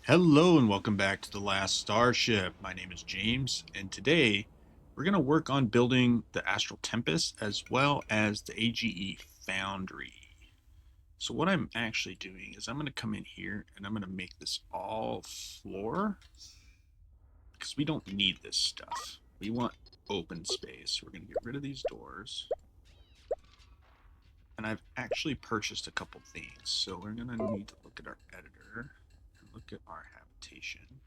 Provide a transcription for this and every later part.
Hello and welcome back to the Last Starship. My name is James, and today we're going to work on building the Astral Tempest as well as the AGE Foundry. So what I'm actually doing is I'm going to come in here and I'm going to make this all floor because we don't need this stuff. We want open space. We're going to get rid of these doors. And I've actually purchased a couple things. So we're going to need to look at our editor and look at our habitation.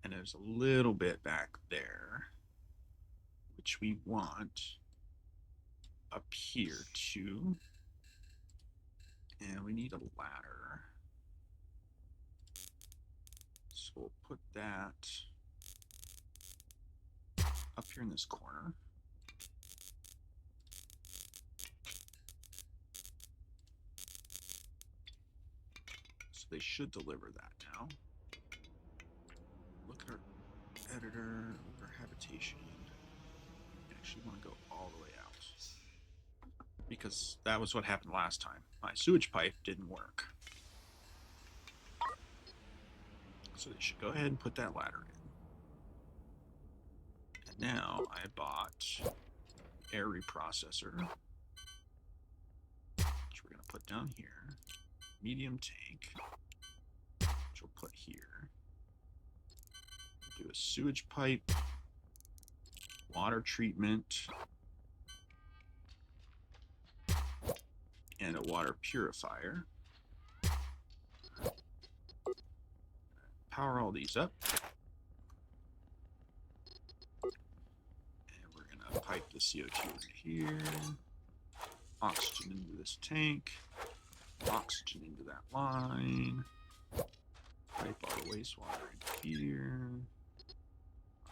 And there's a little bit back there, which we want up here too. And we need a ladder. So we'll put that up here in this corner. So they should deliver that now. Look at our editor, look at our habitation. We actually want to go all the way out, because that was what happened last time. My sewage pipe didn't work. So they should go ahead and put that ladder in. And now I bought air reprocessor, which we're going to put down here. Medium tank, which we'll put here. Do a sewage pipe, water treatment, and a water purifier. Power all these up. And we're going to pipe the CO2 in here, oxygen into this tank, oxygen into that line, pipe all the wastewater into here,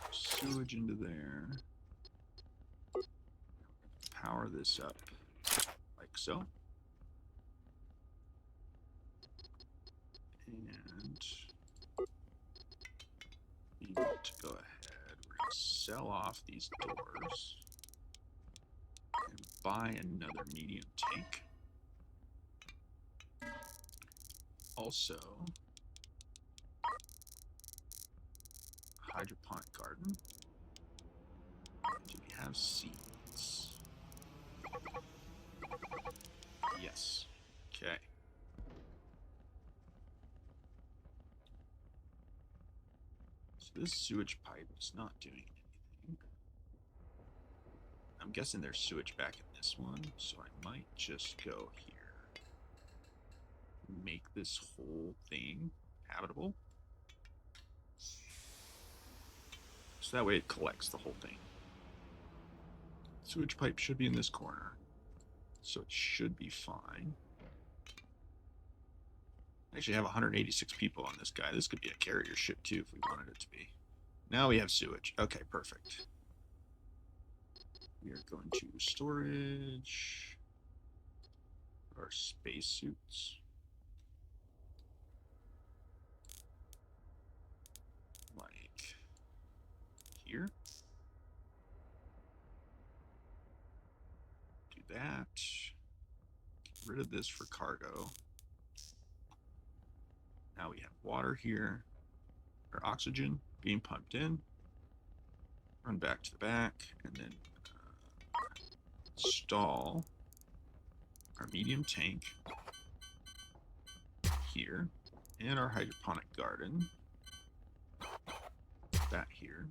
sewage into there. Power this up like so. And we need to go ahead. We're going to sell off these doors and buy another medium tank. Also, hydroponic garden. Do we have seeds? Yes. Okay. So this sewage pipe is not doing anything. I'm guessing there's sewage back in this one, so I might just go here. Make this whole thing habitable. So that way it collects the whole thing. Sewage pipe should be in this corner, so it should be fine. I actually have 186 people on this guy. This could be a carrier ship too if we wanted it to be. Now we have sewage. Okay, perfect. We are going to storage our spacesuits. Like here. Do that. Get rid of this for cargo. Now we have water here. Our oxygen being pumped in. Run back to the back and then install our medium tank here and our hydroponic garden. That here.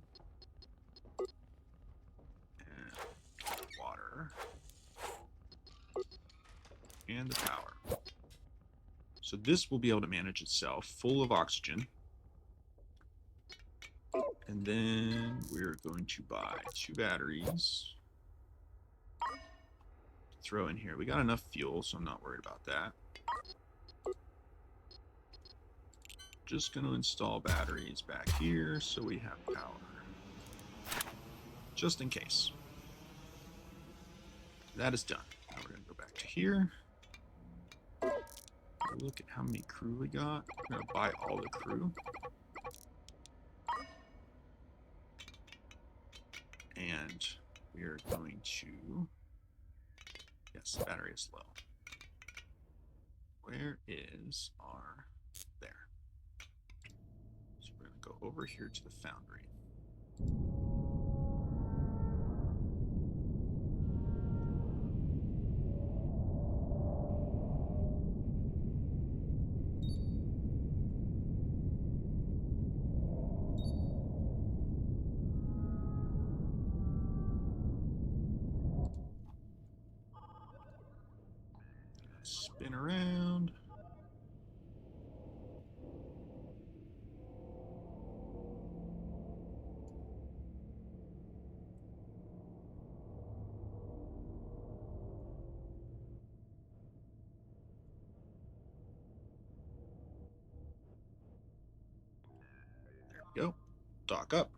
And water. And the power. So this will be able to manage itself, full of oxygen. And then we're going to buy 2 batteries. Throw in here. We got enough fuel, so I'm not worried about that. Just going to install batteries back here so we have power. Just in case. That is done. Now we're going to go back to here. Look at how many crew we got. We're going to buy all the crew. And we are going to... Yes, the battery is low. Where is our... There. over here to the foundry. Spin around. There we go. Dock up.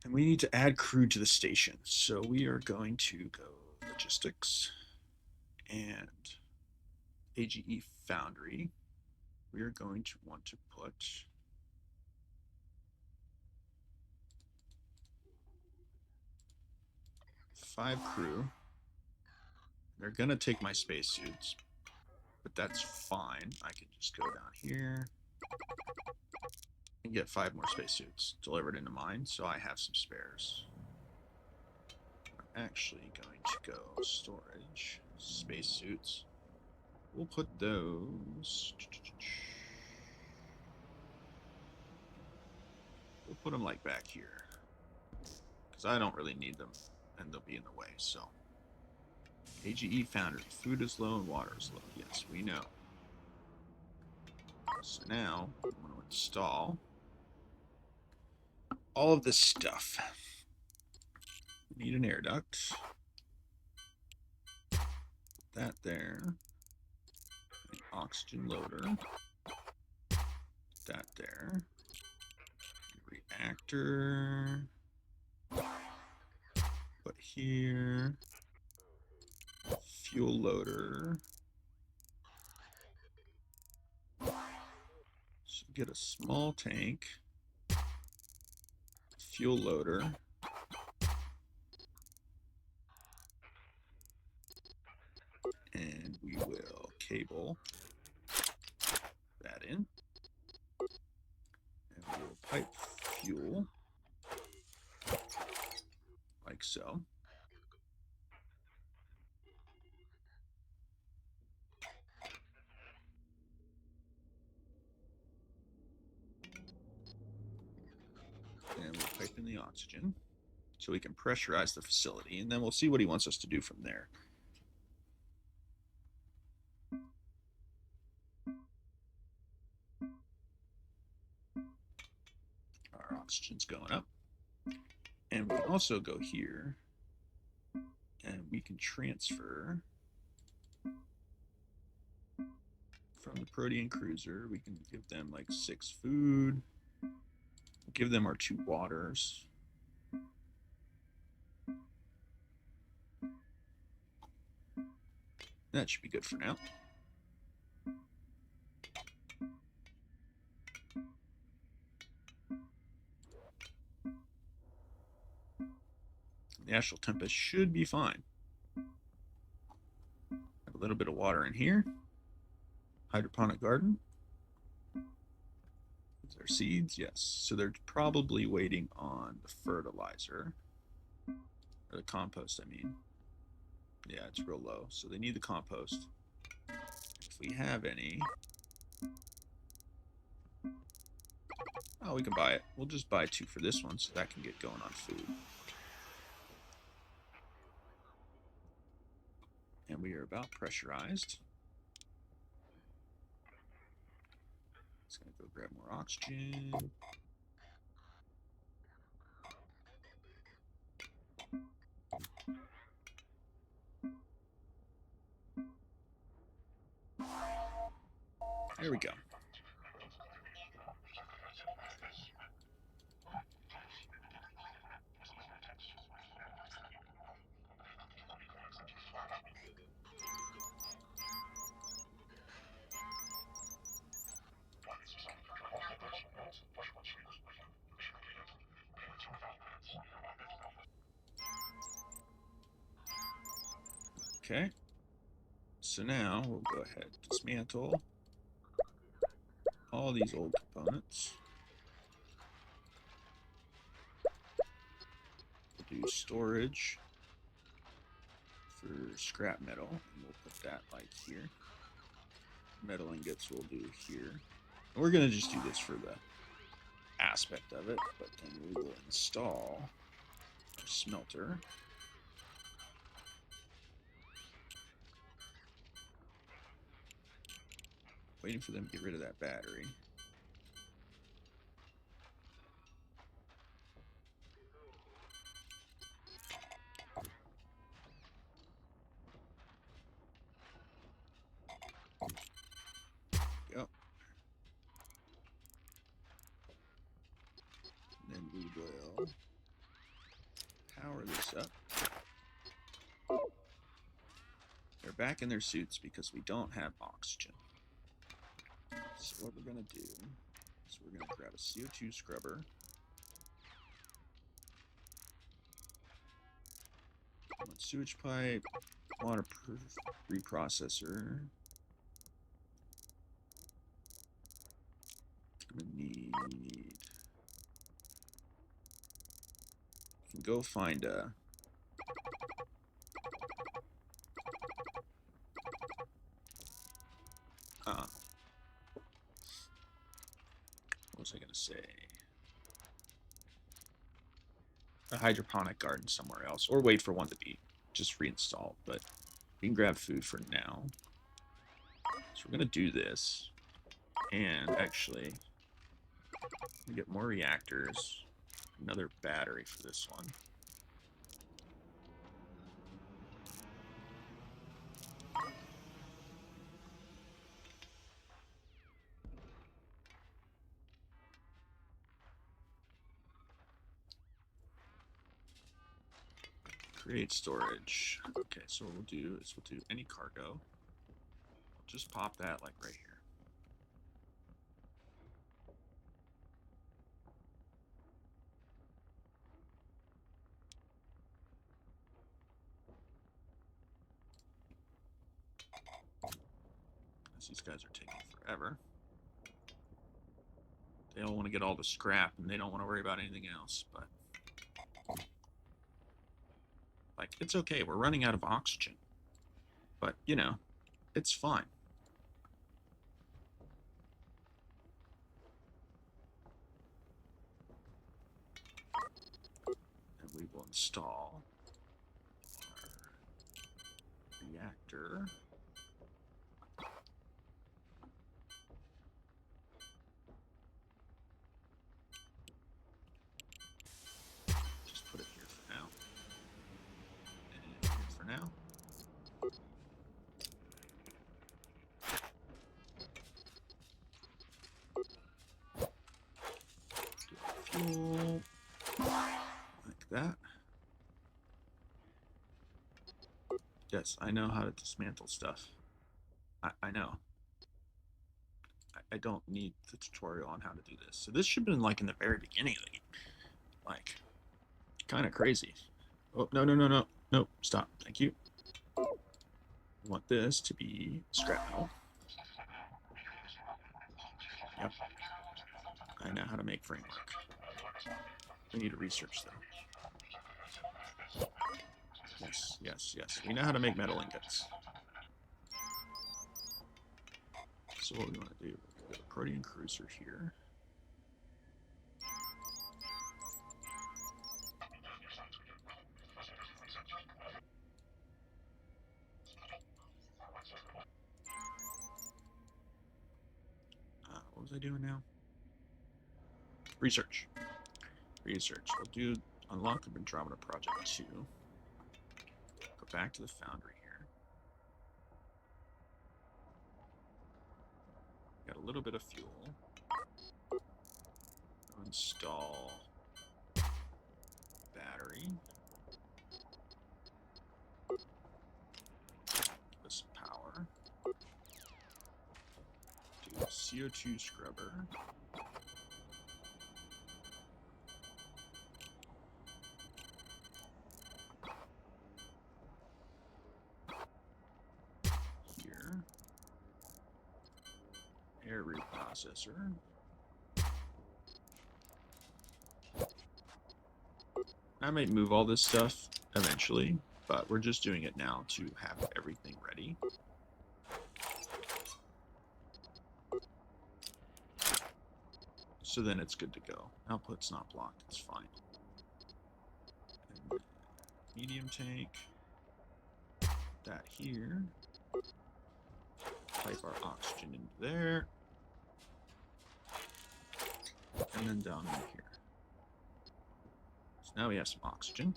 And we need to add crew to the station. So we are going to go logistics and AGE foundry. We are going to want to put 5 crew. They're going to take my spacesuits, but that's fine. I can just go down here and get 5 more spacesuits delivered into mine, so I have some spares. I'm actually going to go storage, spacesuits. We'll put those. We'll put them like back here, because I don't really need them, and they'll be in the way. So, AGE foundry. Food is low and water is low. Yes, we know. So now I want to install all of this stuff. We need an air duct. That there. An oxygen loader. That there. Reactor. Put here. Fuel loader. So get a small tank. Fuel loader. And we will cable that in. And we will pipe fuel. Like so. And we'll pipe in the oxygen so we can pressurize the facility, and then we'll see what he wants us to do from there. Our oxygen's going up. And we can also go here and we can transfer from the Protean cruiser. We can give them like 6 food. Give them our 2 waters. That should be good for now. The Astral Tempest should be fine. Have a little bit of water in here. Hydroponic garden. Is there seeds? Yes. So they're probably waiting on the fertilizer. Or the compost, I mean. Yeah, it's real low. So they need the compost. If we have any. Oh, we can buy it. We'll just buy 2 for this one so that can get going on food. And we are about pressurized. Just gonna go grab more oxygen. There we go. Okay. So now we'll go ahead, dismantle. all these old components. We'll do storage for scrap metal, and we'll put that like here. Metal ingots we'll do here. And we're going to just do this for the aspect of it, but then we will install our smelter. Waiting for them to get rid of that battery. Yep. And then we will power this up. They're back in their suits because we don't have oxygen. So what we're going to do is we're going to grab a CO2 scrubber. One sewage pipe, waterproof reprocessor. I'm going to need... Go find a... what was I going to say? A hydroponic garden somewhere else, or wait for one to be just reinstalled, but we can grab food for now. So we're going to do this, and actually we get more reactors, another battery for this one. Create storage. Okay, so what we'll do is we'll do any cargo. We'll just pop that like right here. As these guys are taking forever. They all want to get all the scrap and they don't want to worry about anything else, but like, it's okay. We're running out of oxygen. But, you know, it's fine. And we will install our reactor. Just put it here for now. And here for now. Fuel, like that. Yes, I know how to dismantle stuff. I know. I don't need the tutorial on how to do this. So this should have been like in the very beginning of the game. Like, kind of crazy. Oh, no, no, no, no. No, stop. Thank you. We want this to be scrap metal. Yep. I know how to make framework. We need to research though. Yes, yes, yes. We know how to make metal ingots. So what we want to do, we'll get a protean cruiser here. What was I doing now? Research. Research. We'll do unlock the Andromeda Project 2. Go back to the foundry here. Got a little bit of fuel. Install battery. This power. Do CO2 scrubber. Air reprocessor. I might move all this stuff eventually, but we're just doing it now to have everything ready. So then it's good to go. Output's not blocked, it's fine. And medium tank. That here. Pipe our oxygen into there. And then down in here. So now we have some oxygen.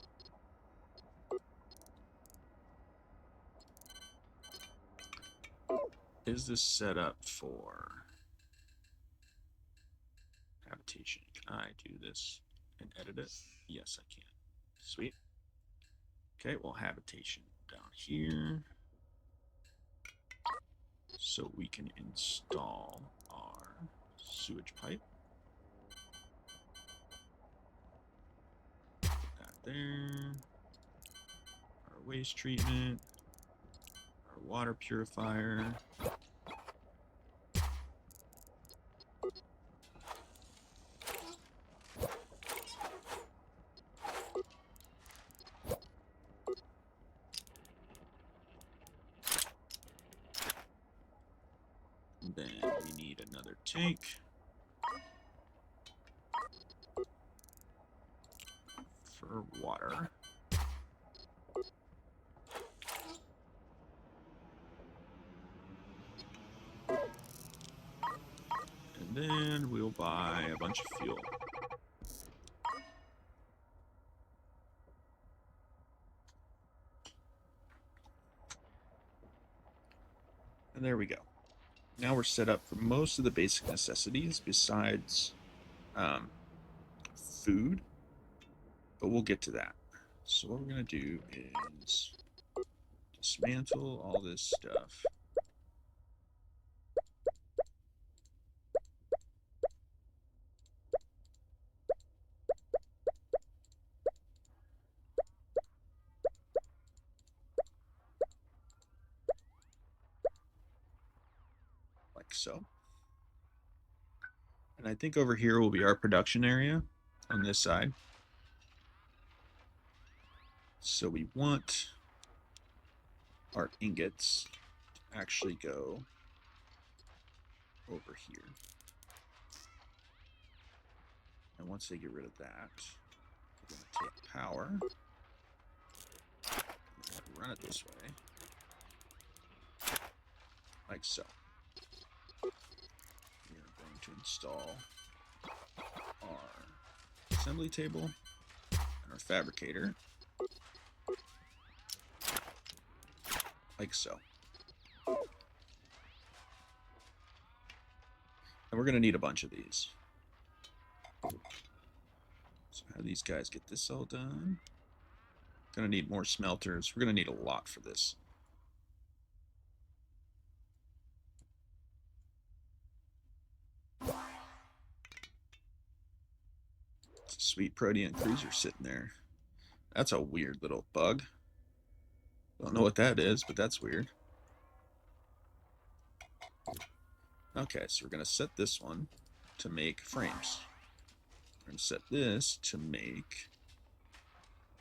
Is this set up for habitation? Can I do this and edit it? Yes, I can. Sweet. Okay, well, habitation down here. So we can install our sewage pipe. Put that there. Our waste treatment. Our water purifier. Then we need another tank for water. And then we'll buy a bunch of fuel. And there we go. Now we're set up for most of the basic necessities besides food, but we'll get to that. So what we're going to do is dismantle all this stuff. Like so. And I think over here will be our production area on this side. So we want our ingots to actually go over here. And once they get rid of that, we're going to take power, and run it this way, like so. We are going to install our assembly table and our fabricator, like so. And we're going to need a bunch of these. So how these guys get this all done? Going to need more smelters. We're going to need a lot for this. It's a sweet Protean cruiser sitting there. That's a weird little bug. Don't know what that is, but that's weird. Okay, so we're going to set this one to make frames. We're going to set this to make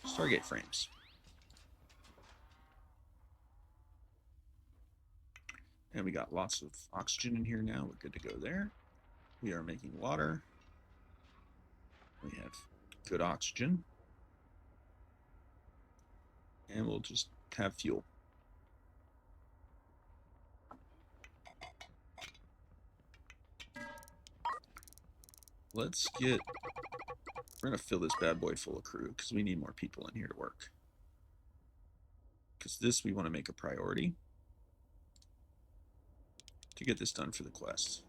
Stargate frames. And we got lots of oxygen in here now. We're good to go there. We are making water. We have good oxygen. And we'll just have fuel. Let's get... We're going to fill this bad boy full of crew because we need more people in here to work. Because this we want to make a priority to get this done for the quest.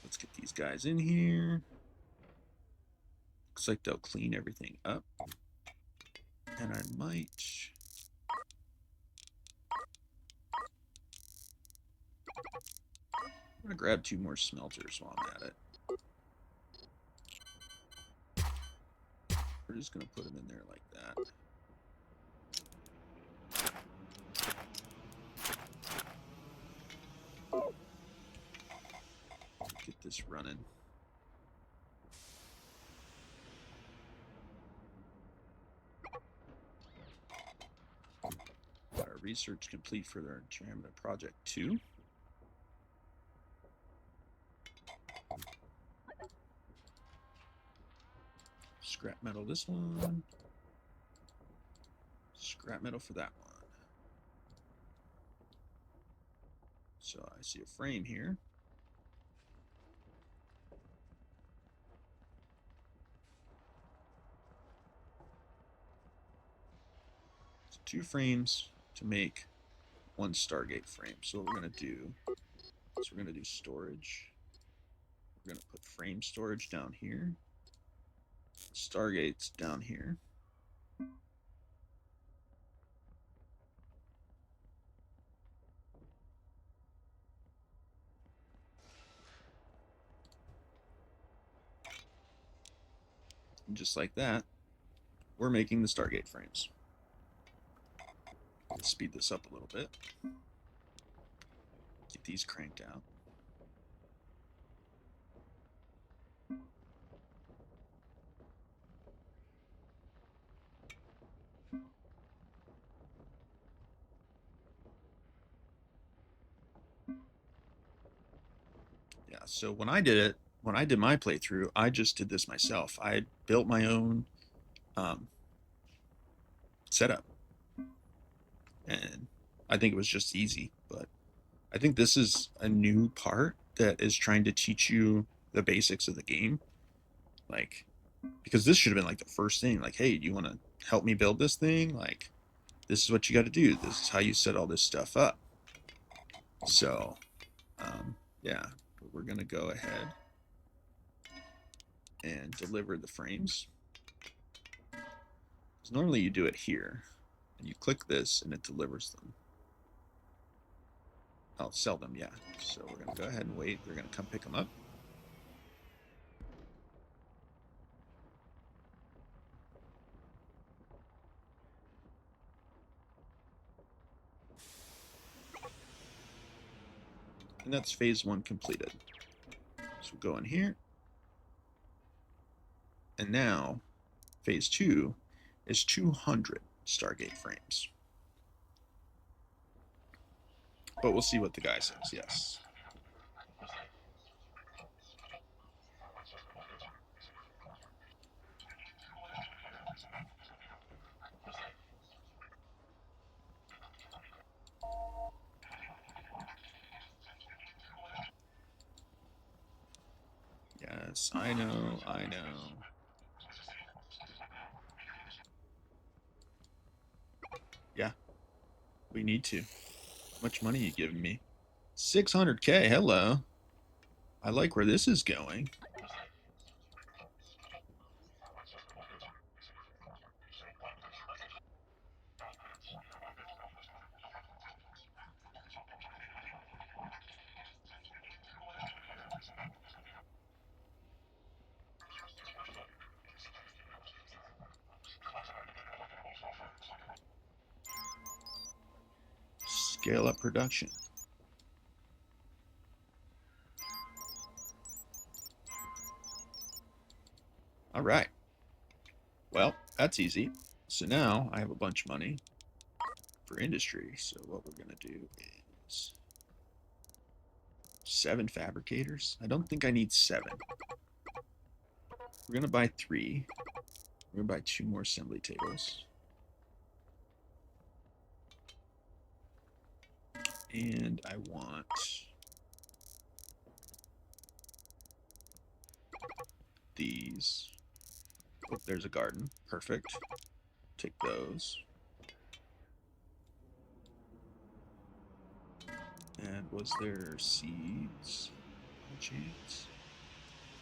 Let's get these guys in here. Looks like they'll clean everything up. And I might... I'm going to grab 2 more smelters while I'm at it. We're just going to put them in there like that. this running. Got our research complete for their Andromeda Project 2. Scrap metal this one. Scrap metal for that one. So I see a frame here. So 2 frames to make 1 Stargate frame. So what we're going to do is we're going to do storage. We're going to put frame storage down here. Stargate's down here. And just like that, we're making the Stargate frames. Let's speed this up a little bit. Get these cranked out. Yeah, so when I did my playthrough, I just did this myself. I built my own setup, and I think it was just easy. But I think this is a new part that is trying to teach you the basics of the game, like, because this should have been like the first thing. Like, hey, do you want to help me build this thing? Like, this is what you got to do. This is how you set all this stuff up. So, yeah, we're gonna go ahead and deliver the frames. So normally you do it here, and you click this, and it delivers them. I'll sell them, yeah. So we're gonna go ahead and wait. They're gonna come pick them up. And that's phase 1 completed. So we'll go in here. And now phase 2 is 200 Stargate frames. But we'll see what the guy says, yes. Yes, I know, I know. Yeah, we need to. How much money are you giving me? 600K, hello. I like where this is going. Scale up production. All right. Well, that's easy. So now I have a bunch of money for industry. So what we're going to do is 7 fabricators. I don't think I need 7. We're going to buy 3. We're going to buy 2 more assembly tables. And I want these. Oh, there's a garden. Perfect. Take those. And was there seeds? By chance?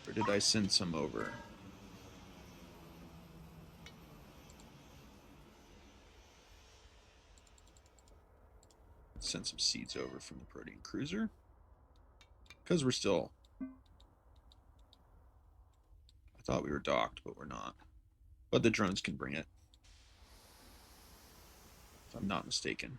Or did I send some over? Send some seeds over from the Protean Cruiser. Because we're still... I thought we were docked, but we're not. But the drones can bring it. If I'm not mistaken.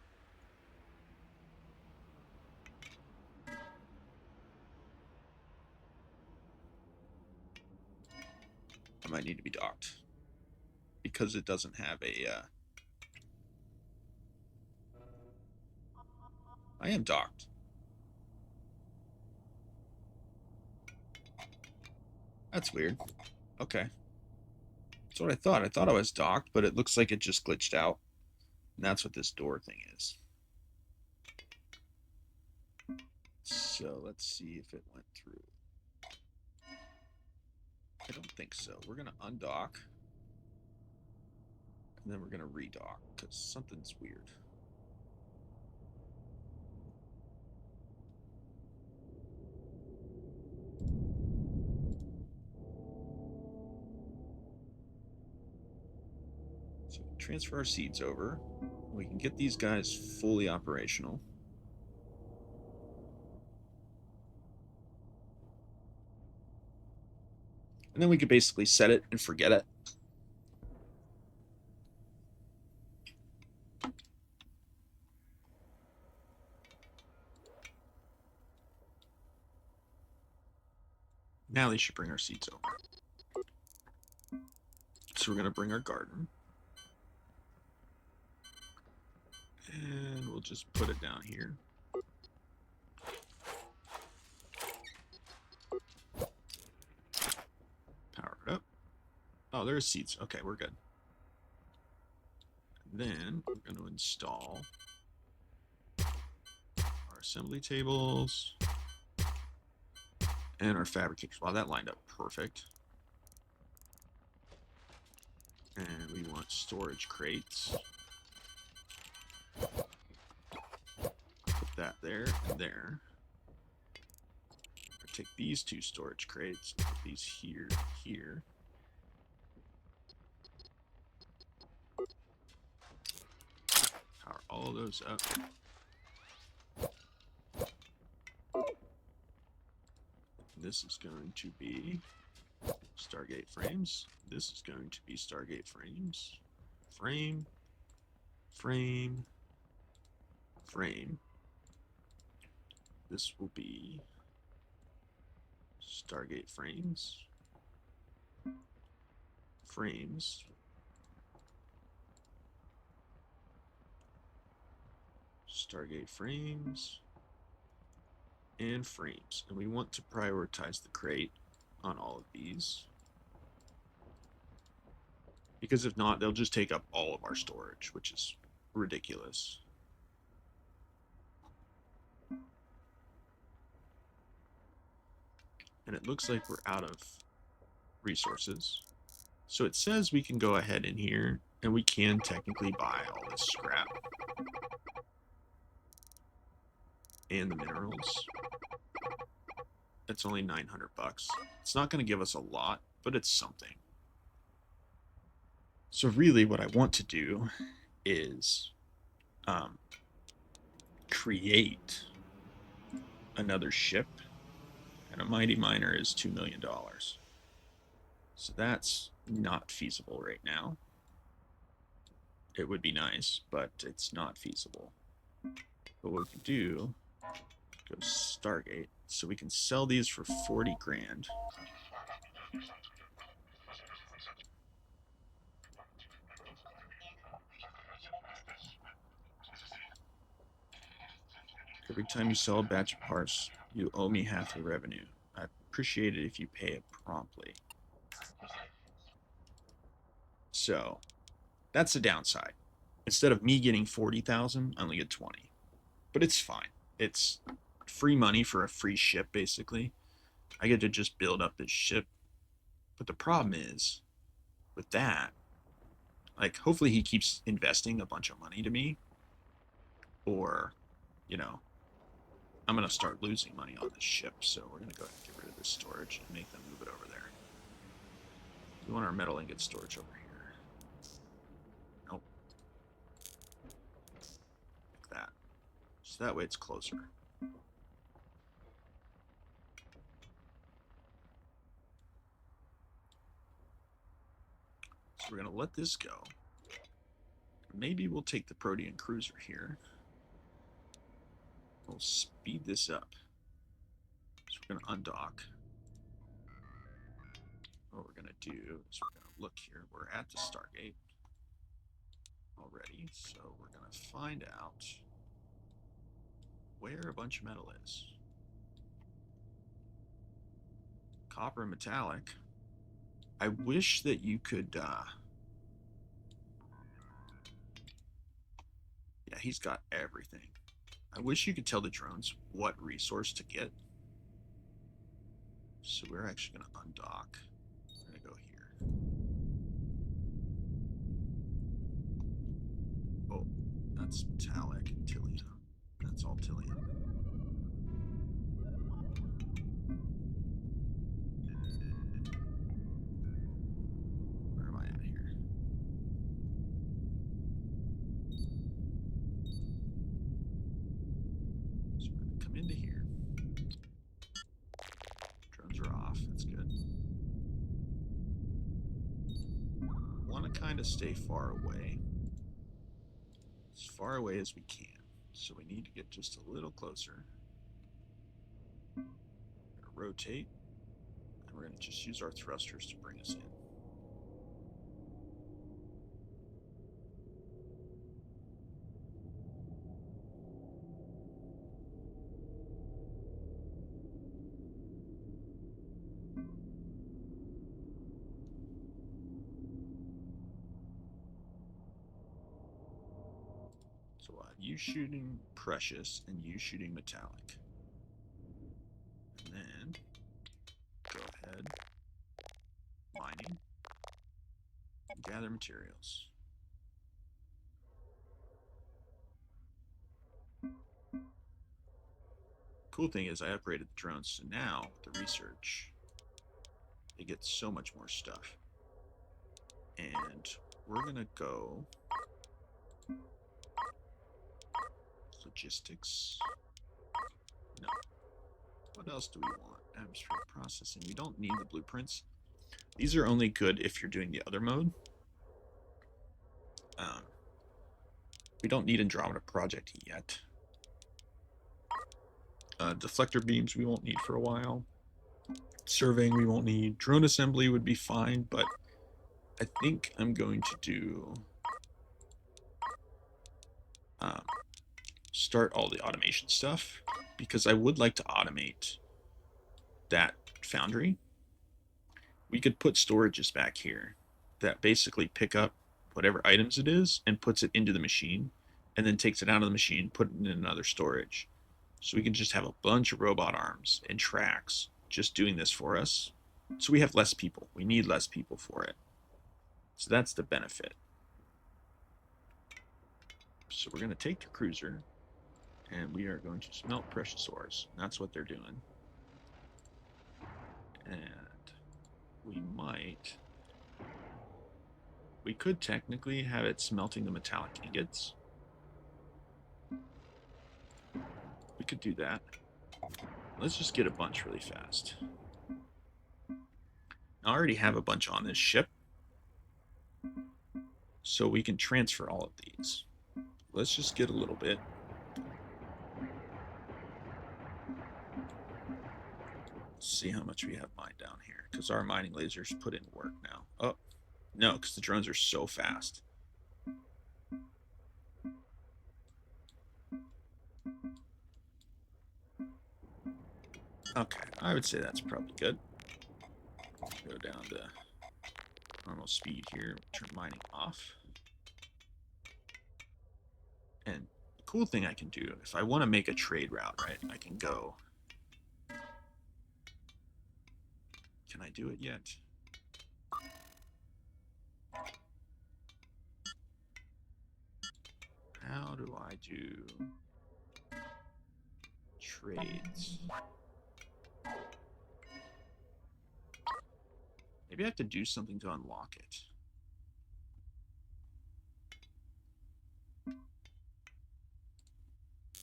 I might need to be docked. Because it doesn't have a... I am docked. That's weird. Okay. That's what I thought. I thought I was docked, but it looks like it just glitched out. And that's what this door thing is. So let's see if it went through. I don't think so. We're going to undock. And then we're going to redock because something's weird. So transfer our seeds over. We can get these guys fully operational. And then we could basically set it and forget it. Now they should bring our seeds over. So we're going to bring our garden. And we'll just put it down here. Power it up. Oh, there's seeds. Okay, we're good. And then we're going to install our assembly tables and our fabricators. Wow, that lined up perfect. And we want storage crates. Put that there and there. Or take these two storage crates and put these here, here. Power all of those up. This is going to be Stargate frames. This is going to be Stargate frames. Frame, frame, frame. This will be Stargate frames, frames, Stargate frames, and frames. And we want to prioritize the crate on all of these. Because if not, they'll just take up all of our storage, which is ridiculous. And it looks like we're out of resources. So it says we can go ahead in here and we can technically buy all this scrap and the minerals. It's only 900 bucks. It's not going to give us a lot, but it's something. So really what I want to do is create another ship, and a mighty miner is $2 million. So that's not feasible right now. It would be nice, but it's not feasible. But what we can do, go Stargate, so we can sell these for 40 grand. Every time you sell a batch of parts, you owe me half the revenue. I appreciate it if you pay it promptly. So that's the downside. Instead of me getting 40,000, I only get 20. But it's fine. It's free money for a free ship, basically. I get to just build up this ship. But the problem is, with that, like, hopefully he keeps investing a bunch of money to me. Or, you know, I'm going to start losing money on this ship. So we're going to go ahead and get rid of this storage and make them move it over there. We want our metal ingot storage over here. Nope. Like that. So that way it's closer. So we're going to let this go. Maybe we'll take the Protean cruiser here. We'll speed this up. So we're going to undock. what we're going to do is we're going to look here. We're at the Stargate already, so we're going to find out where a bunch of metal is. Copper and metallic. I wish that you could, yeah, he's got everything. I wish you could tell the drones what resource to get. So we're actually going to undock. We're going to go here. Oh, that's metallic and Tillium. That's all Tillium. Where am I at here? So we're going to come into here. Drones are off. That's good. Want to kind of stay far away. As far away as we can. So we need to get just a little closer. We're going to rotate. And we're going to just use our thrusters to bring us in. So you shooting precious and you shooting metallic. And then go ahead, mining, and gather materials. Cool thing is I upgraded the drones, so now the research, they get so much more stuff. And we're gonna go logistics. No. What else do we want? Atmospheric processing. We don't need the blueprints. These are only good if you're doing the other mode. We don't need Andromeda Project yet. Deflector beams we won't need for a while. Surveying we won't need. Drone assembly would be fine, but I think I'm going to do start all the automation stuff because I would like to automate that foundry. We could put storages back here that basically pick up whatever items it is and puts it into the machine and then takes it out of the machine, put it in another storage. So we can just have a bunch of robot arms and tracks just doing this for us. So we have less people. We need less people for it. So that's the benefit. So we're going to take the cruiser and we are going to smelt precious ores. That's what they're doing. And we could technically have it smelting the metallic ingots. We could do that. Let's just get a bunch really fast. I already have a bunch on this ship, so we can transfer all of these. Let's just get a little bit. Let's see how much we have mined down here, because our mining lasers put in work now. Oh, no, because the drones are so fast. Okay, I would say that's probably good. Go down to normal speed here, turn mining off. And the cool thing I can do, if I want to make a trade route, right, I can go. Can I do it yet? How do I do trades? Maybe I have to do something to unlock it.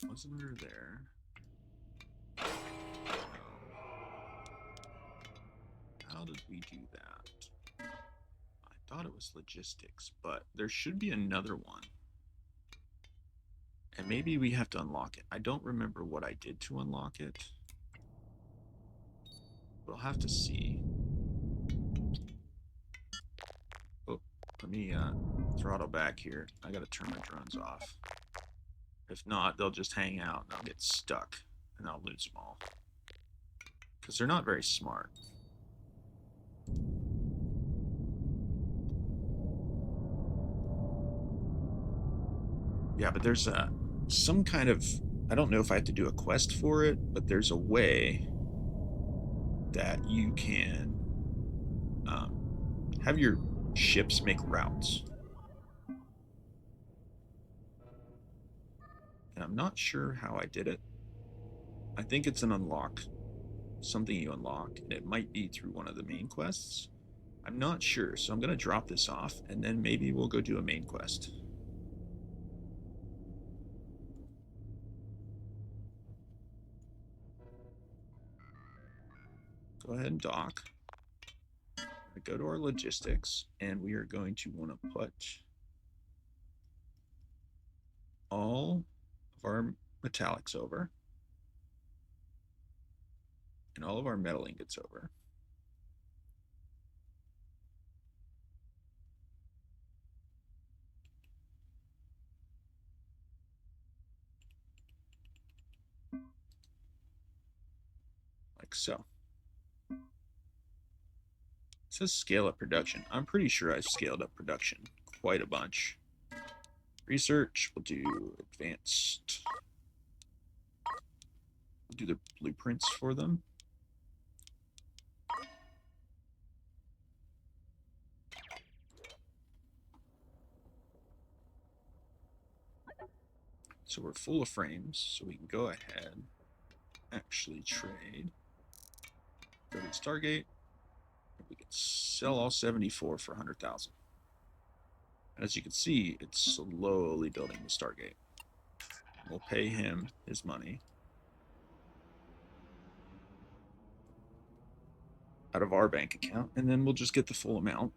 Wasn't under there. How did we do that? I thought it was logistics, but there should be another one. And maybe we have to unlock it. I don't remember what I did to unlock it. We'll have to see. me throttle back here. I gotta turn my drones off. If not, they'll just hang out and I'll get stuck and I'll lose them all. Because they're not very smart. Yeah, but there's some kind of, I don't know if I have to do a quest for it, but there's a way that you can have your ships make routes. And I'm not sure how I did it. I think it's an unlock, something you unlock, and it might be through one of the main quests. I'm not sure, so I'm going to drop this off, and then maybe we'll go do a main quest. Go ahead and dock. Go to our logistics, and we are going to want to put all of our metallics over and all of our metal ingots over. Like so. It says scale up production. I'm pretty sure I've scaled up production quite a bunch. Research, we'll do advanced. We'll do the blueprints for them. So we're full of frames, so we can go ahead, actually trade. Go to Stargate. We can sell all 74 for 100,000. And as you can see, it's slowly building the Stargate. We'll pay him his money out of our bank account, and then we'll just get the full amount.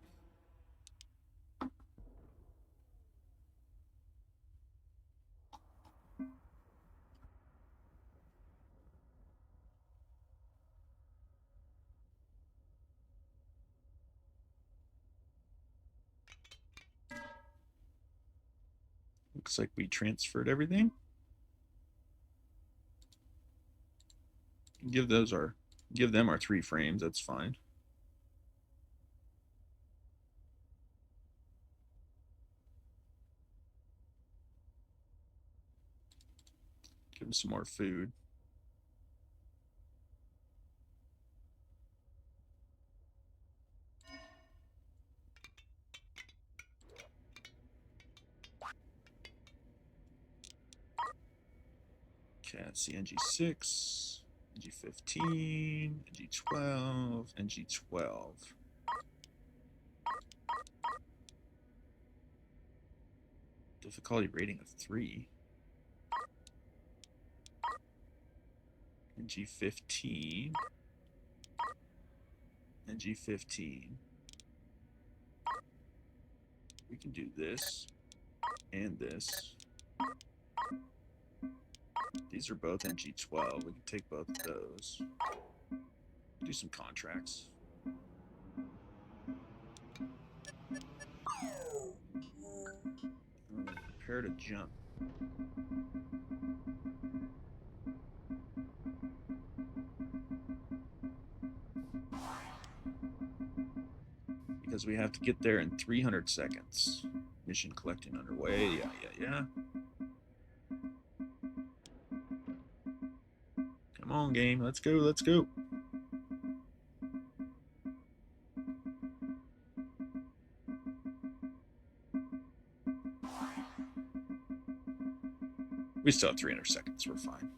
Looks like we transferred everything. Give them our 3 frames, that's fine. Give them some more food. Okay, let's see, NG6, NG15, NG12, NG12. Difficulty rating of 3. NG15. NG15. We can do this and this. These are both NG12. We can take both of those. Do some contracts. Prepare to jump. Because we have to get there in 300 seconds. Mission collecting underway. Yeah. Come on, game. Let's go. We still have 300 seconds. We're fine.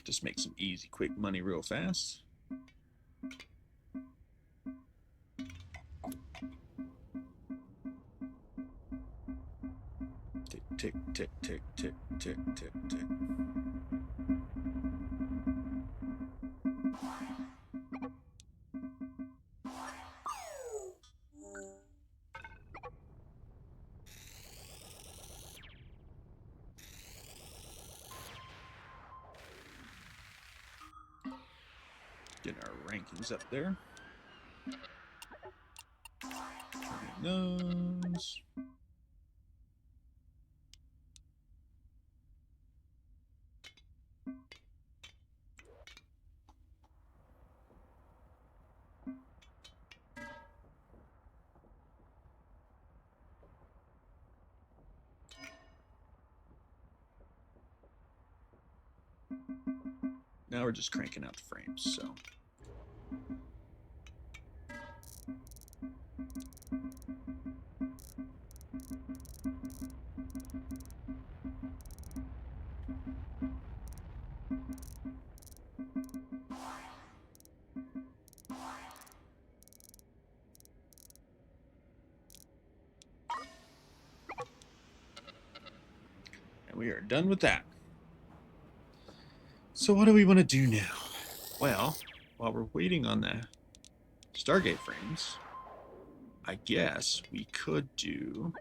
Just make some easy, quick money real fast. Tick, tick, tick, tick, tick, tick, tick. rankings up there. Those. Now we're just cranking out the frames, so. And we are done with that. So what do we want to do now? Well, while we're waiting on the Stargate frames, I guess we could do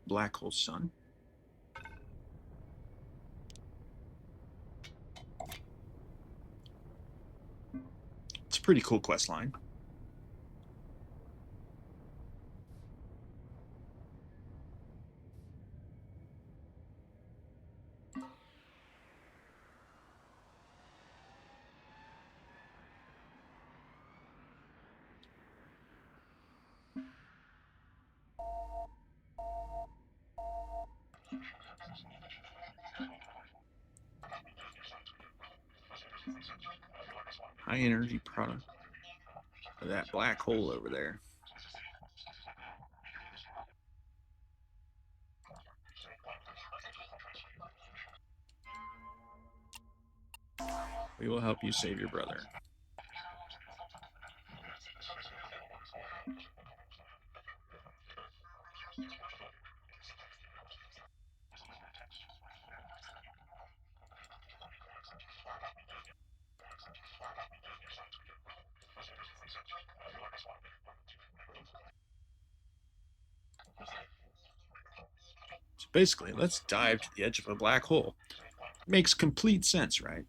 Black Hole Sun. It's a pretty cool quest line. High energy product of that black hole over there. We will help you save your brother. So basically, let's dive to the edge of a black hole. Makes complete sense, right?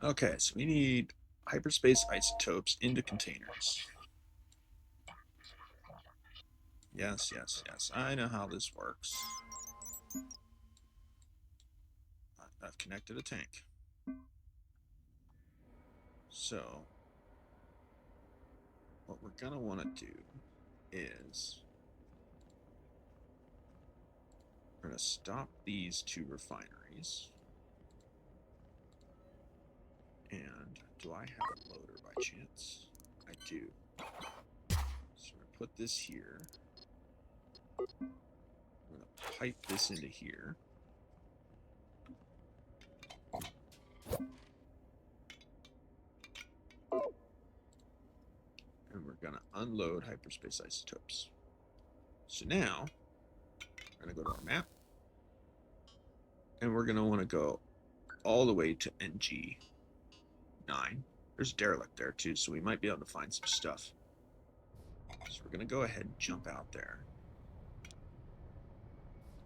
Okay, so we need hyperspace isotopes into containers. Yes, yes, yes. I know how this works. I've connected a tank. So, what we're going to want to do is we're going to stop these two refineries. And do I have a loader by chance? I do. So we're going to put this here. I'm going to pipe this into here. And we're going to unload hyperspace isotopes. So now, we're going to go to our map. And we're going to want to go all the way to NG9. There's a derelict there too, so we might be able to find some stuff. So we're going to go ahead and jump out there.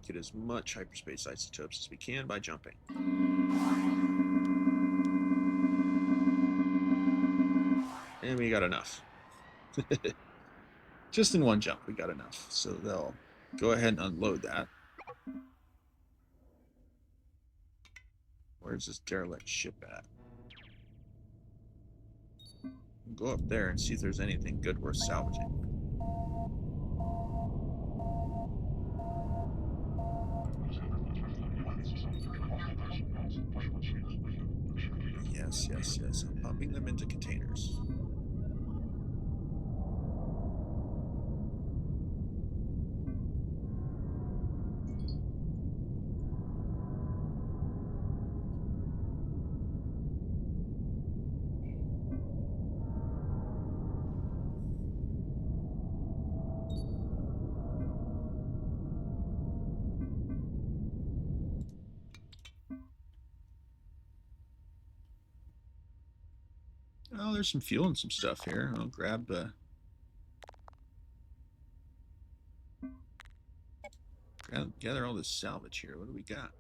Get as much hyperspace isotopes as we can by jumping. And we got enough. Just in one jump, we got enough. So they'll go ahead and unload that. Where's this derelict ship at? We'll go up there and see if there's anything good worth salvaging. Yes, yes, yes. I'm pumping them into containers. Oh, there's some fuel and some stuff here. I'll grab the... Gather all this salvage here. What do we got?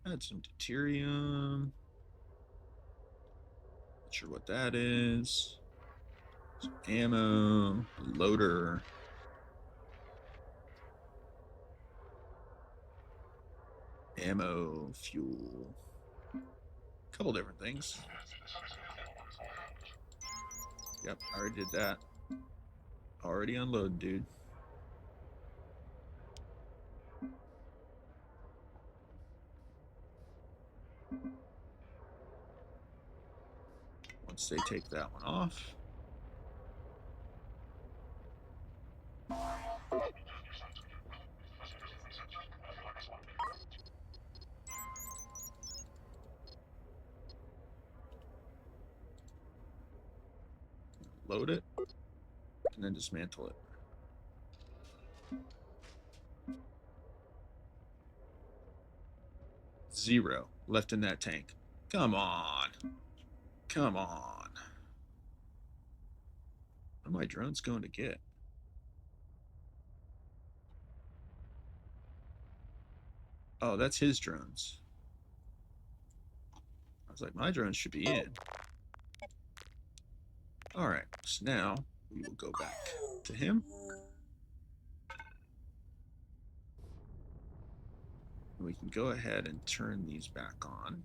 Had some deuterium. Not sure what that is. Some ammo. Loader. Ammo. Fuel. A couple different things. Yep, I already did that. Already unloaded, dude. Once they take that one off. Load it. And then dismantle it. 0 left in that tank. Come on. Come on. What are my drones going to get? Oh, that's his drones. I was like, my drones should be in. Alright, so now we will go back to him. We can go ahead and turn these back on.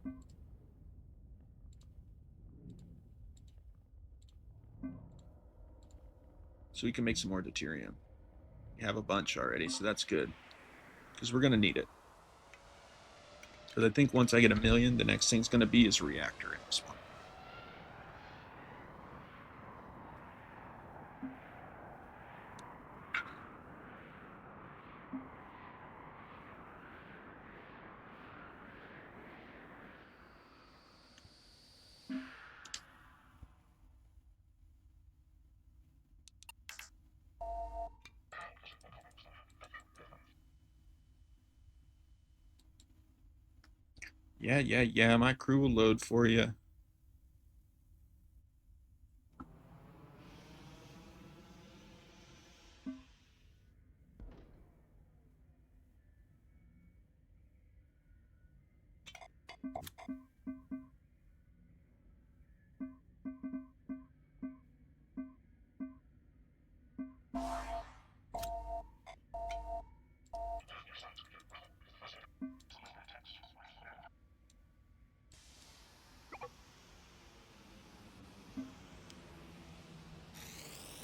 So we can make some more deuterium. We have a bunch already, so that's good. Because we're going to need it. Because I think once I get 1,000,000, the next thing's going to be is a reactor in this one. Yeah, my crew will load for you.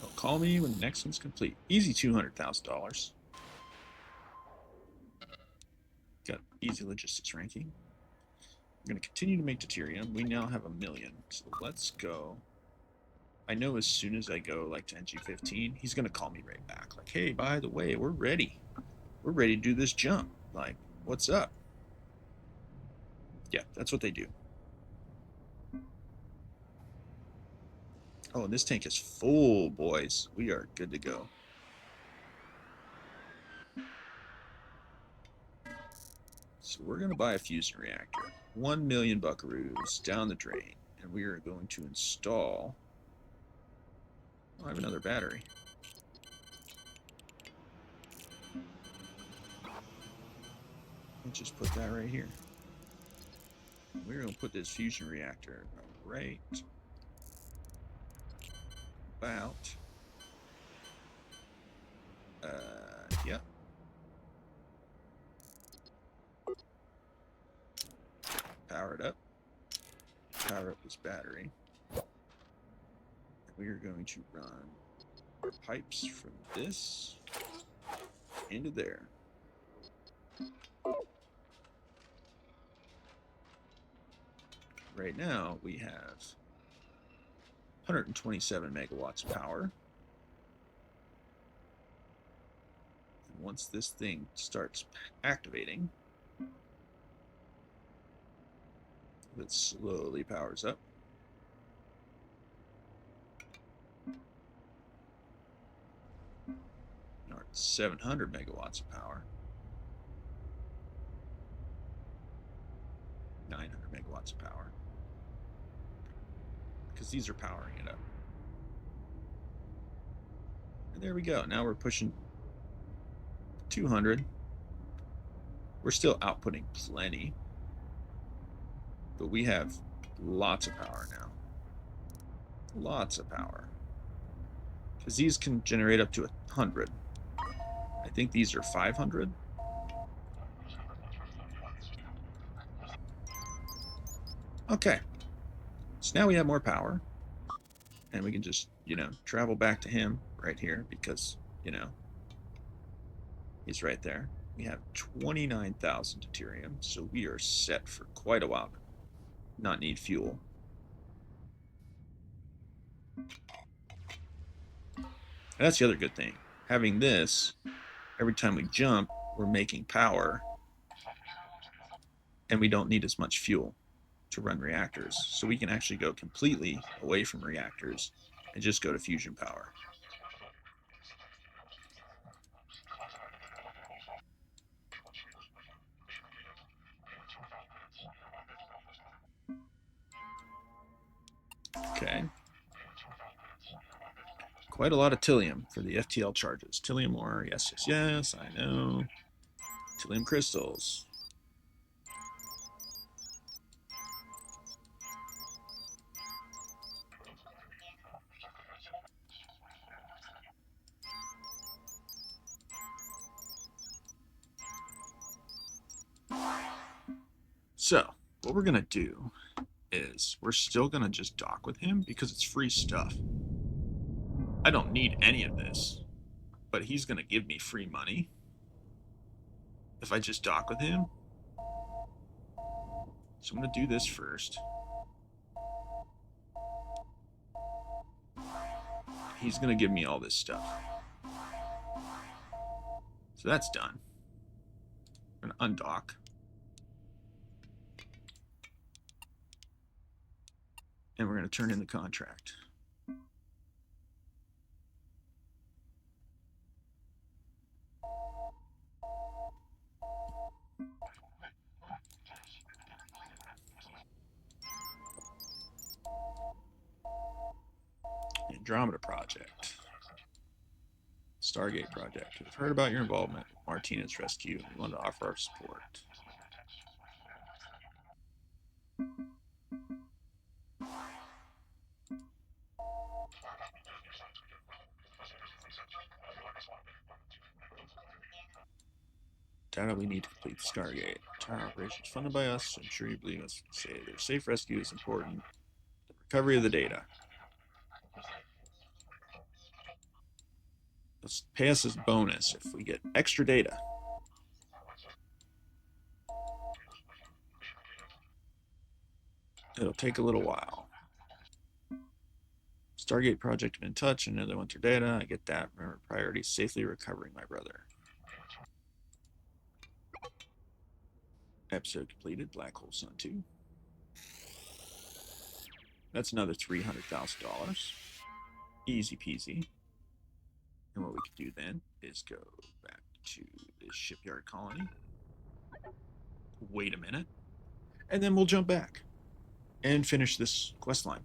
They'll call me when the next one's complete. Easy $200,000. Got easy logistics ranking. I'm going to continue to make deuterium. We now have 1,000,000. So let's go. I know as soon as I go like to NG15, he's going to call me right back. Like, hey, by the way, we're ready. We're ready to do this jump. Like, what's up? Yeah, that's what they do. Oh, and this tank is full, boys. We are good to go. So we're going to buy a fusion reactor. 1,000,000 buckaroos down the drain. And we are going to install... Oh, I have another battery. Let's just put that right here. We're going to put this fusion reactor right about... Yep. Power it up. Power up this battery. And we are going to run our pipes from this into there. Right now, we have 127 megawatts of power. And once this thing starts activating, it slowly powers up. Now we're at 700 megawatts of power. 900 megawatts of power. because these are powering it up. And there we go. Now we're pushing 200. We're still outputting plenty, but we have lots of power now. Lots of power. Because these can generate up to 100. I think these are 500. Okay. So now we have more power. And we can just, travel back to him right here because, he's right there. We have 29,000 deuterium, so we are set for quite a while. Not need fuel. And that's the other good thing. Having this, every time we jump, we're making power, and we don't need as much fuel to run reactors. So we can actually go completely away from reactors and just go to fusion power. Okay. Quite a lot of Tillium for the FTL charges. Tillium ore, yes, yes, yes, I know. Tillium crystals. So, what we're going to do is we're still going to just dock with him because it's free stuff. I don't need any of this, but he's going to give me free money if I just dock with him. So I'm going to do this first. He's going to give me all this stuff. So that's done. I'm going to undock. And we're going to turn in the contract. Andromeda Project. Stargate Project. We've heard about your involvement with Martinez Rescue. We want to offer our support. Data we need to complete the Stargate. Entire operation is funded by us. I'm sure you believe us when say their safe rescue is important. The recovery of the data. Let's pay us as bonus if we get extra data. It'll take a little while. Stargate Project been in touch. I know they want their data. I get that. Remember, priority safely recovering my brother. Episode completed. Black Hole Sun 2. That's another $300,000. Easy peasy. And what we can do then is go back to this shipyard colony. Wait a minute. And then we'll jump back and finish this quest line.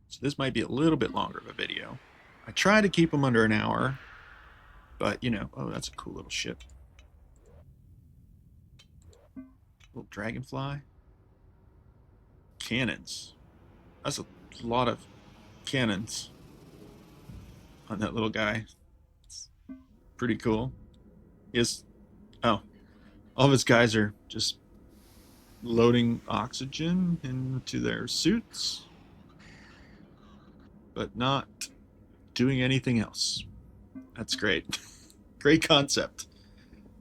So this might be a little bit longer of a video. I try to keep them under an hour, but oh, that's a cool little ship. Little dragonfly. Cannons. That's a lot of cannons on that little guy. It's pretty cool. Yes. Oh, all of his guys are just loading oxygen into their suits, but not doing anything else. That's great. Great concept.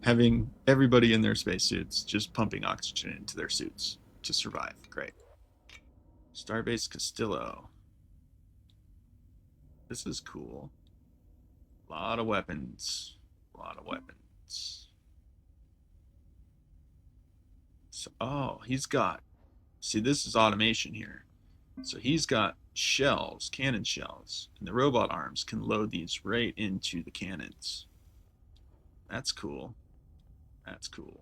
Having everybody in their spacesuits just pumping oxygen into their suits to survive. Great. Starbase Castillo. This is cool. A lot of weapons. A lot of weapons. So, oh, he's got. See, this is automation here. So he's got shells, cannon shells, and the robot arms can load these right into the cannons. That's cool. That's cool.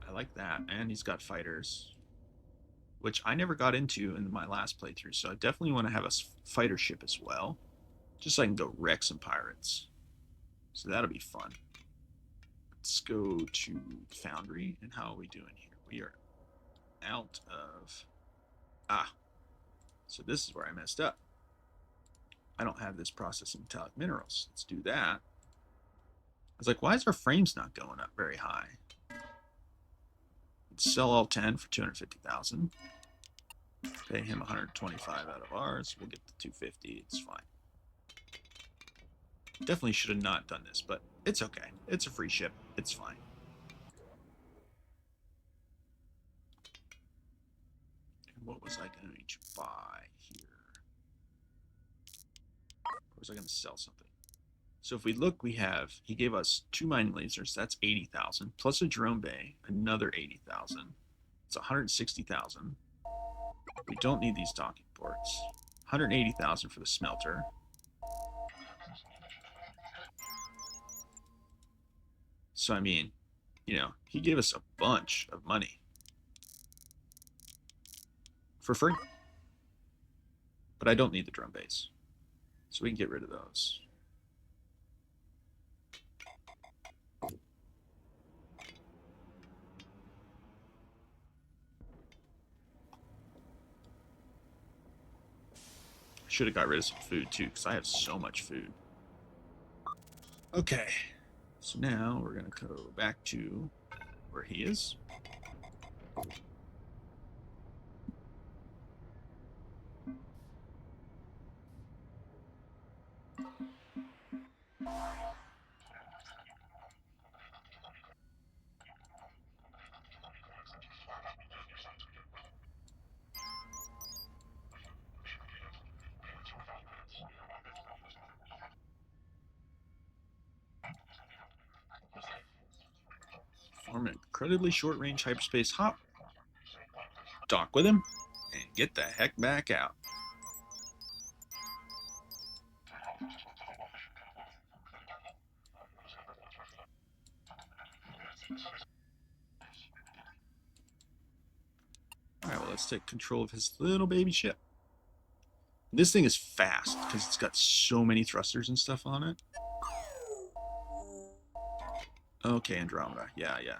I like that. And he's got fighters, which I never got into in my last playthrough. So I definitely want to have a fighter ship as well, just so I can go wreck some pirates. So that'll be fun. Let's go to Foundry. And how are we doing here? We are out of... Ah, so this is where I messed up. I don't have this processing metallic minerals. Let's do that. I was like, why is our frames not going up very high? Let's sell all 10 for 250,000. Pay him 125 out of ours. We'll get the 250. It's fine. Definitely should have not done this, but it's okay. It's a free ship. It's fine. And what was I going to buy here? Or was I going to sell something? So if we look, we have, he gave us 2 mining lasers. That's 80,000. Plus a drone bay, another 80,000. It's 160,000. We don't need these docking ports. 180,000 for the smelter. So, I mean, you know, he gave us a bunch of money for free. But I don't need the drum bass. So we can get rid of those. I should have got rid of some food too, because I have so much food. Okay. So now we're going to go back to where he is. Form an incredibly short-range hyperspace hop. Dock with him. And get the heck back out. Alright, well, let's take control of his little baby ship. This thing is fast, because it's got so many thrusters and stuff on it. Okay, Andromeda. Yeah, yeah.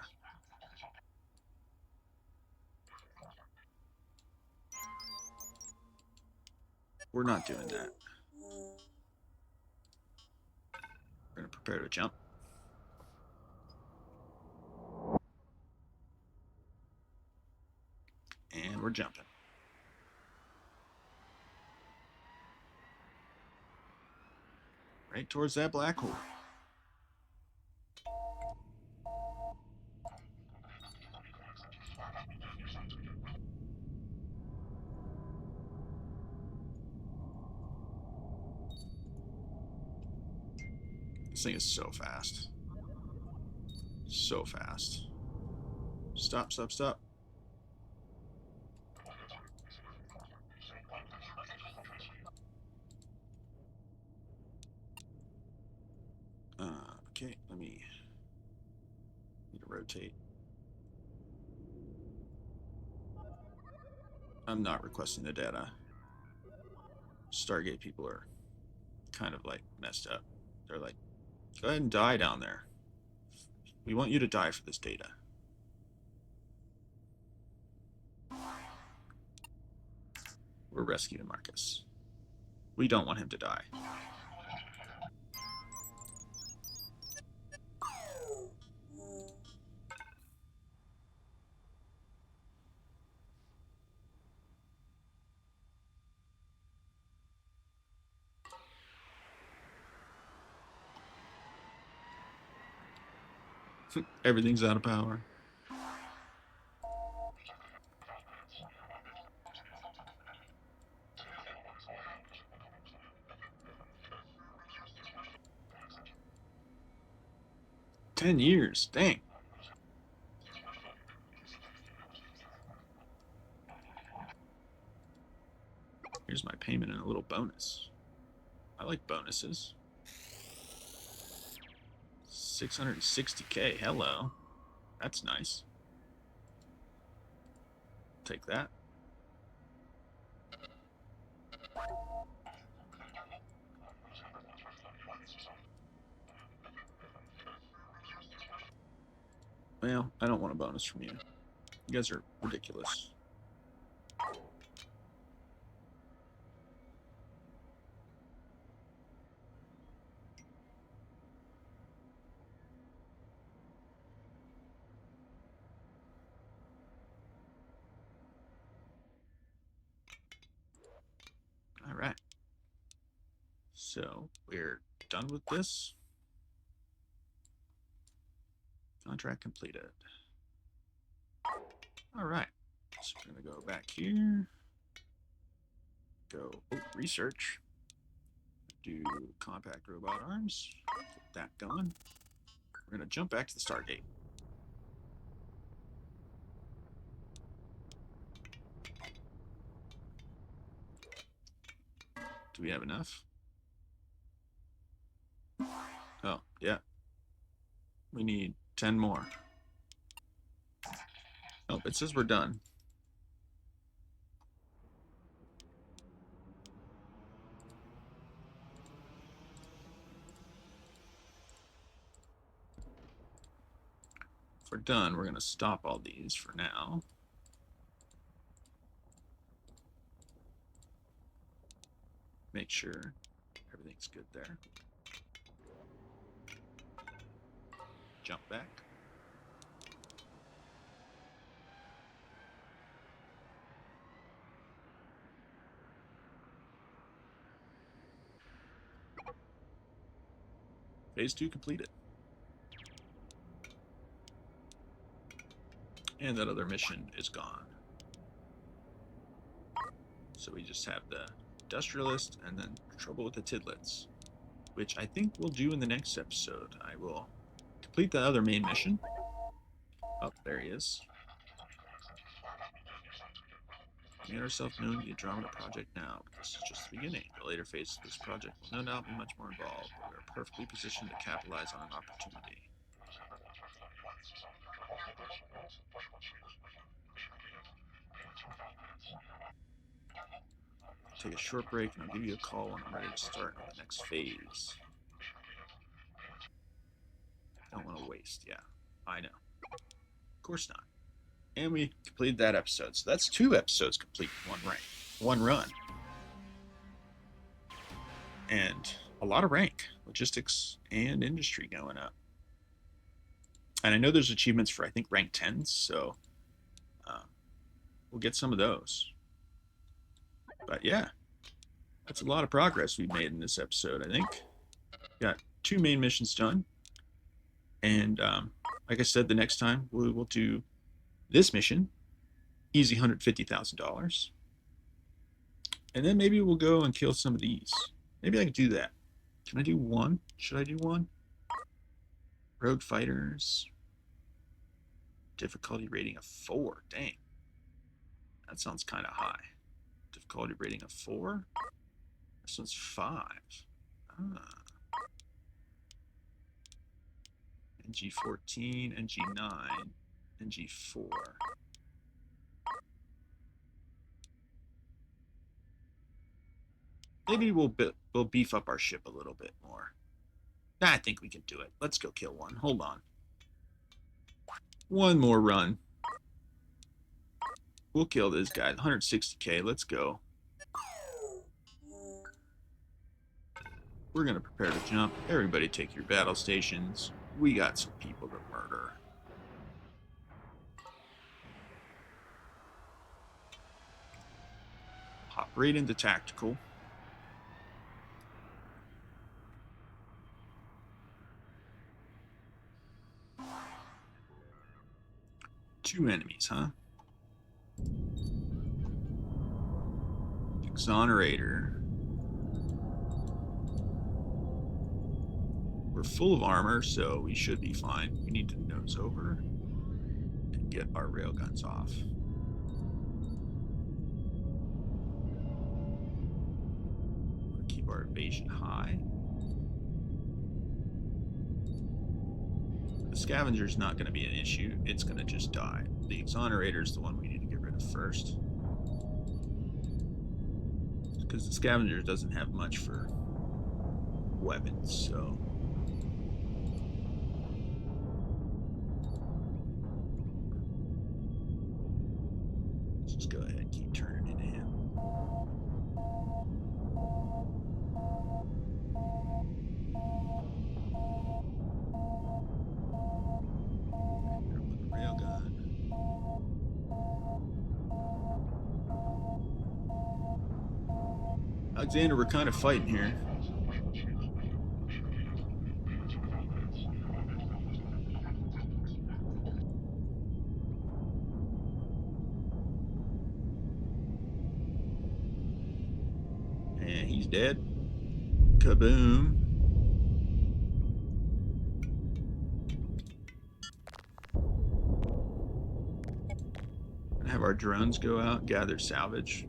We're not doing that. We're going to prepare to jump. And we're jumping. Right towards that black hole. This thing is so fast. So fast. Stop, stop, stop. Okay, let me need to rotate. I'm not requesting the data. Stargate people are kind of like messed up. They're like, go ahead and die down there. We want you to die for this data. We're rescuing Marcus. We don't want him to die. Everything's out of power. $10. Dang. Here's my payment and a little bonus. I like bonuses. 660K. Hello. That's nice. take that. Well, I don't want a bonus from you. You guys are ridiculous. All right. So we're done with this. Contract completed. All right. So we're going to go back here. Go research. Do compact robot arms. Get that going. We're going to jump back to the Stargate. Do we have enough? Oh, yeah. We need 10 more. Oh, it says we're done. If we're done, we're going to stop all these for now. Make sure everything's good there. Jump back. Phase 2 completed. And that other mission is gone. So we just have the industrialist and then trouble with the tidlets, which I think we'll do in the next episode. I will complete the other main mission. Oh, there he is. We made ourselves known to the Andromeda Project now, but this is just the beginning. The later phases of this project will no doubt be much more involved, but we are perfectly positioned to capitalize on an opportunity. Take a short break and I'll give you a call when I'm ready to start on the next phase. Don't want to waste, yeah. I know. Of course not. And we completed that episode. So that's 2 episodes complete in one run. And a lot of rank, logistics and industry going up. And I know there's achievements for, I think, rank 10s, so we'll get some of those. But yeah, that's a lot of progress we've made in this episode, I think. Got 2 main missions done. And like I said, the next time we will do this mission, easy $150,000. And then maybe we'll go and kill some of these. Maybe I can do that. Can I do one? Should I do one? Rogue fighters. Difficulty rating of 4. Dang. That sounds kind of high. Difficulty rating of 4? This one's 5. Ah. NG14, NG9, NG4. Maybe we'll beef up our ship a little bit more. I think we can do it. Let's go kill one. Hold on. One more run. We'll kill this guy. 160k. Let's go. We're going to prepare to jump. Everybody take your battle stations. We got some people to murder. Hop right into tactical. Two enemies, huh? Exonerator. We're full of armor, so we should be fine. We need to nose over and get our railguns off. We'll keep our evasion high. The scavenger's not going to be an issue. It's going to just die. The exonerator is the one we need to get rid of with first. Because the scavenger doesn't have much for weapons, so. Let's just go ahead and keep turning into him. Railgun. Alexander, we're kind of fighting here. And he's dead. Kaboom. And have our drones go out and gather salvage.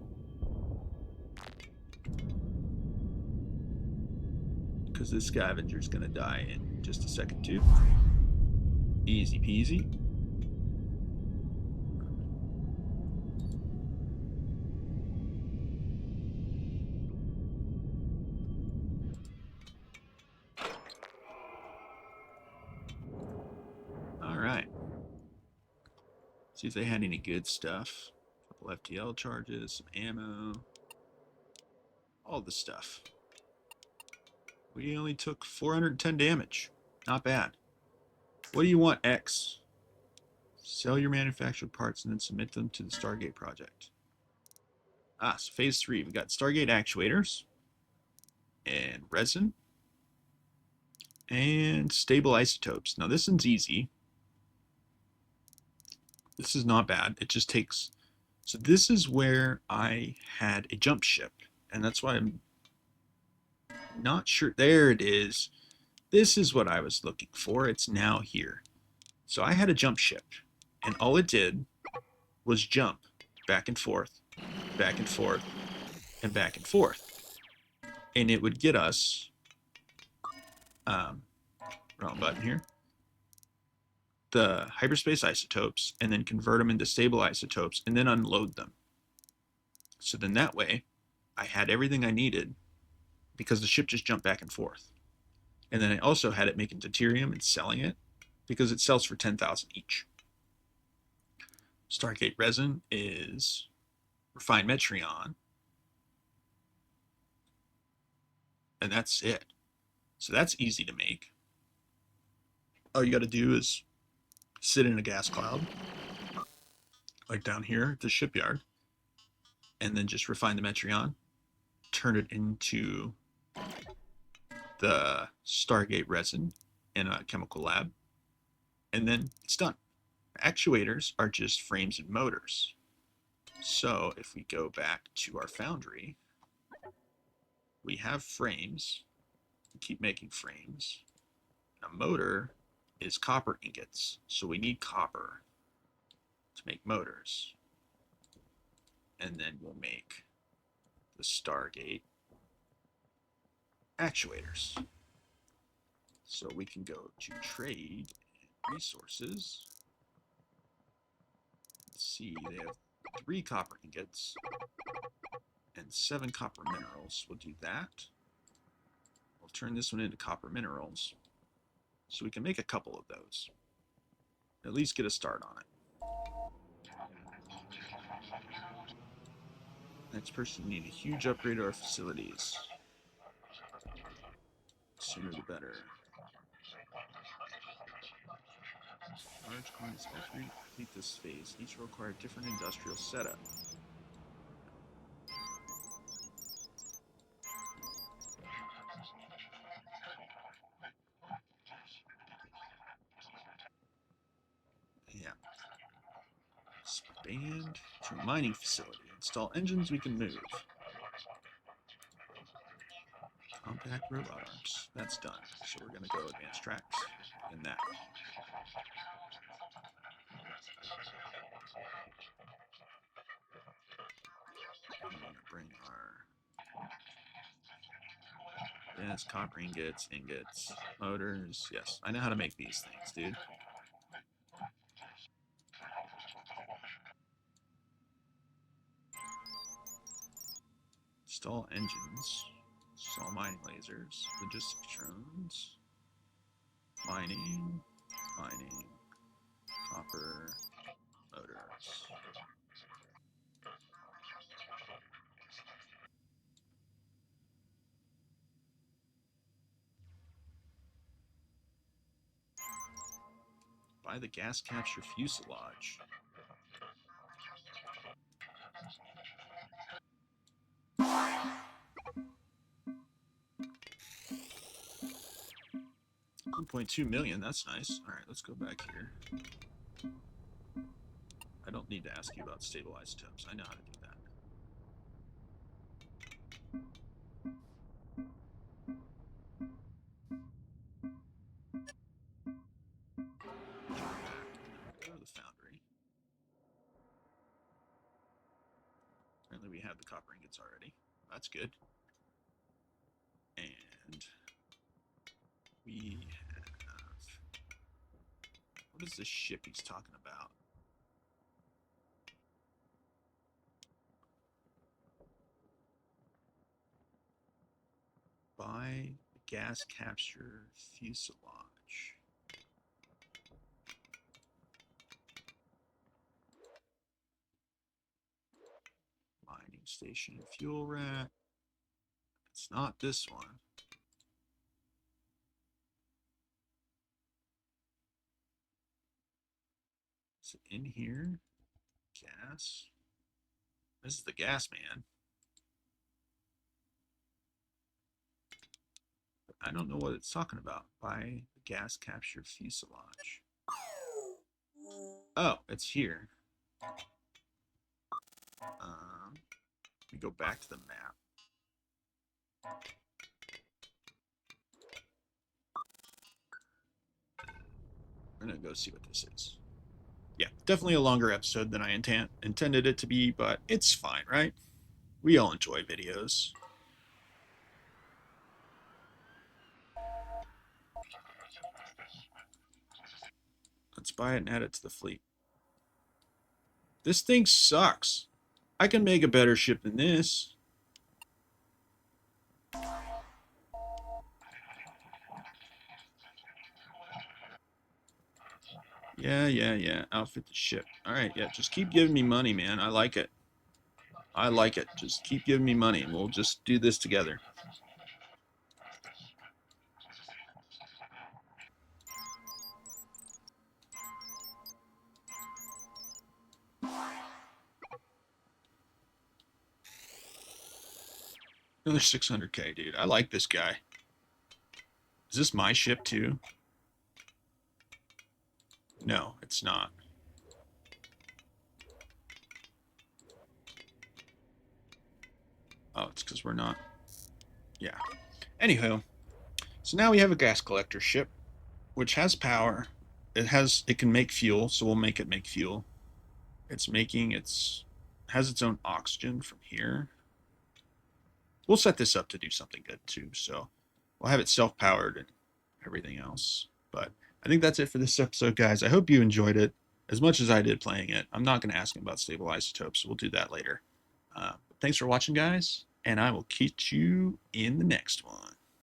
Because this scavenger's going to die in just a second, too. Easy peasy. All right. See if they had any good stuff. A couple FTL charges, some ammo, all the stuff. We only took 410 damage. Not bad. What do you want, X? Sell your manufactured parts and then submit them to the Stargate project. Ah, so phase 3. We got Stargate actuators and resin and stable isotopes. Now this one's easy. This is not bad. It just takes... So this is where I had a jump ship. And that's why I'm not sure. There it is. This is what I was looking for. It's now here. So I had a jump ship. And all it did was jump back and forth, back and forth, and back and forth. And it would get us... wrong button here. The hyperspace isotopes, and then convert them into stable isotopes, and then unload them. So then that way, I had everything I needed because the ship just jumped back and forth. And then I also had it making deuterium and selling it because it sells for 10,000 each. Stargate resin is refined metrion, and that's it. So that's easy to make. All you got to do is sit in a gas cloud, like down here at the shipyard, and then just refine the metrion, turn it into the Stargate resin in a chemical lab, and then it's done. Actuators are just frames and motors. So if we go back to our foundry, we have frames. We keep making frames. A motor is copper ingots, so we need copper to make motors. And then we'll make the Stargate actuators. So we can go to trade and resources. Let's see, they have 3 copper ingots and 7 copper minerals. We'll do that. We'll turn this one into copper minerals. So we can make a couple of those. At least get a start on it. Next person, we need a huge upgrade to our facilities. Sooner the better. Large quantities of to complete this phase. Each will require a different industrial setup. Yeah. Expand to a mining facility. Install engines we can move. Compact robot arms. That's done. So we're going to go advanced tracks in that. We want to bring our... Yes, copper ingots, motors. Yes, I know how to make these things, dude. Install engines. Install mining lasers. Logistics drones. Mining. Mining. Copper. Motors. Buy the gas capture fuselage. $1.2 million. That's nice. All right, let's go back here. I don't need to ask you about stable isotopes. I know how to do that. Go to the foundry. Apparently we have the copper ingots already. That's good. And we have... What is this ship he's talking about? Buy gas capture fuselage. Mining station fuel rack. It's not this one. Is it in here? Gas. This is the gas man. But I don't know what it's talking about. Buy the gas capture fuselage. Oh, it's here. Let me go back to the map. I'm gonna go see what this is. Yeah, definitely a longer episode than I intended it to be, but it's fine, right? We all enjoy videos. Let's buy it and add it to the fleet. This thing sucks. I can make a better ship than this. Yeah. Outfit the ship. All right, yeah, just keep giving me money, man. I like it. I like it. Just keep giving me money, and we'll just do this together. Another 600K, dude. I like this guy. Is this my ship, too? No, it's not. Oh, it's because we're not. Yeah. Anywho, so now we have a gas collector ship, which has power. It can make fuel, so we'll make it make fuel. Has its own oxygen from here. We'll set this up to do something good too, so we'll have it self-powered and everything else. But I think that's it for this episode, guys. I hope you enjoyed it as much as I did playing it. I'm not going to ask him about stable isotopes, so we'll do that later. Thanks for watching, guys, and I will catch you in the next one.